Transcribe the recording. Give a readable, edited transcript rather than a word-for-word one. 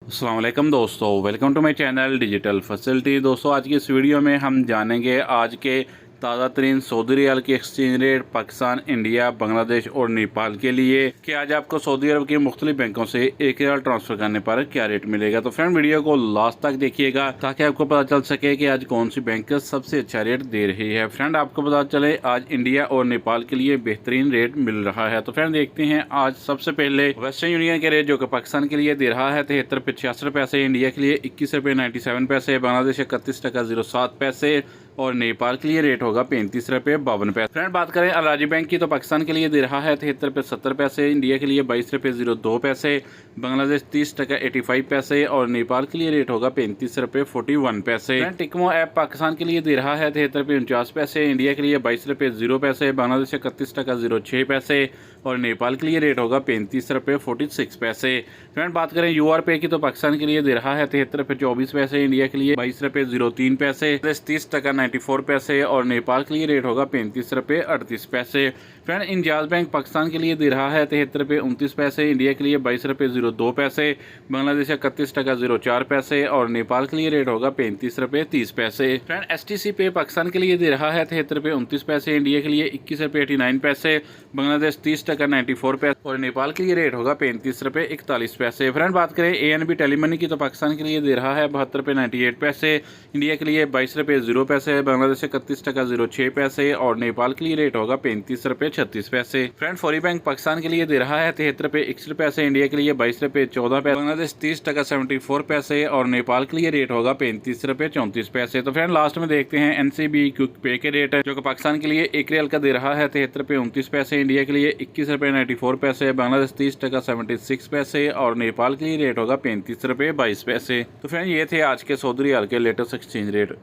अस्सलाम वालेकुम दोस्तों, welcome to my channel digital facility. दोस्तों आज की इस वीडियो में हम जानेंगे आज के ताज़ा तरीन सऊदी रियाल की exchange rate Pakistan, India, Bangladesh और नेपाल के लिए कि आज आपको सऊदी अरब के मुख्तलिफ बैंकों से 1 रियाल ट्रांसफ़र करने पर क्या रेट मिलेगा। तो फ्रेंड वीडियो को लास्ट तक देखिएगा ताकि आपको पता चल सके कि आज कौन सी बैंक सबसे अच्छा रेट दे रही है। फ्रेंड आपको पता चले आज इंडिया और नेपाल के लिए बेहतरीन रेट मिल रहा है। तो फ्रेंड देखते हैं आज सबसे पहले वेस्टर्न यूनियन के रेट जो कि पाकिस्तान के लिए दे रहा है 73 रुपये 86 पैसे, इंडिया के लिए 21 रुपये 97 पैसे, बांग्लादेश 31 टका 07 पैसे और नेपाल के लिए रेट होगा 35 रुपये 52 पैसे। फ्रेंड बात करें अलाजी बैंक की तो पाकिस्तान के लिए दे रहा है 73 रुपये 70 पैसे, इंडिया के लिए 22 रुपये 02 पैसे, बांग्लादेश 30 टका 85 पैसे और नेपाल के लिए रेट होगा 35 रुपये 41 पैसे। फ्रेंड टिकमो ऐप पाकिस्तान के लिए दे रहा है 73 रुपये 49 पैसे, इंडिया के लिए 22 रुपये 0 पैसे, बांग्लादेश 31 टका 06 पैसे और नेपाल के लिए रेट होगा 35 रुपये 46 पैसे। फ्रेंड बात करें यूआर पे की तो पाकिस्तान के लिए दे रहा है 73 रुपये 24 पैसे, इंडिया के लिए 22 रुपये 03 पैसे, 30 टका 94 पैसे और नेपाल के लिए रेट होगा 35 रुपये 38 पैसे। फ्रेंड इंजाज बैंक पाकिस्तान के लिए दे रहा है 73 रुपये 29 पैसे, इंडिया के लिए 22 रुपये 02 पैसे, बांग्लादेश 31 टका 04 पैसे और नेपाल के लिए रेट होगा 35 रुपये 30 पैसे। फ्रेंड एसटीसी पे पाकिस्तान के लिए दे रहा है 73 रुपये 29 पैसे, इंडिया के लिए 21 रुपये 89 पैसे, बांग्लादेश 30 टका 94 पैसे और नेपाल के लिए रेट होगा 35 रुपये 41 पैसे। फ्रेंड बात करें एएनबी टेलीमनी की तो पाकिस्तान के लिए दे रहा है 72 रुपये 98 पैसे, इंडिया के लिए 22 रुपये 0 पैसे, बांग्लादेश 31 टका 06 पैसे और नेपाल के लिए रेट होगा 35 रुपये 36 पैसे। फ्रेंड फौरी बैंक पाकिस्तान के लिए दे रहा है 73 रुपये 61 पैसे, इंडिया के लिए 22 रुपये 14 पैसे, बांग्लादेश 30 टका 74 पैसे और नेपाल के लिए रेट होगा 35 रुपये 34 पैसे। तो फ्रेंड लास्ट में देखते हैं एनसीबी क्विक पे के रेट जो कि पाकिस्तान के लिए 1 रियाल का दे रहा है 73 रुपये 29 पैसे, इंडिया के लिए 21 रुपये 94 पैसे, बांग्लादेश 30 टका 76 पैसे और नेपाल के लिए रेट होगा 35 रुपये 22 पैसे। तो फ्रेंड ये थे आज के सऊदी रियाल के लेटेस्ट एक्सचेंज रेट।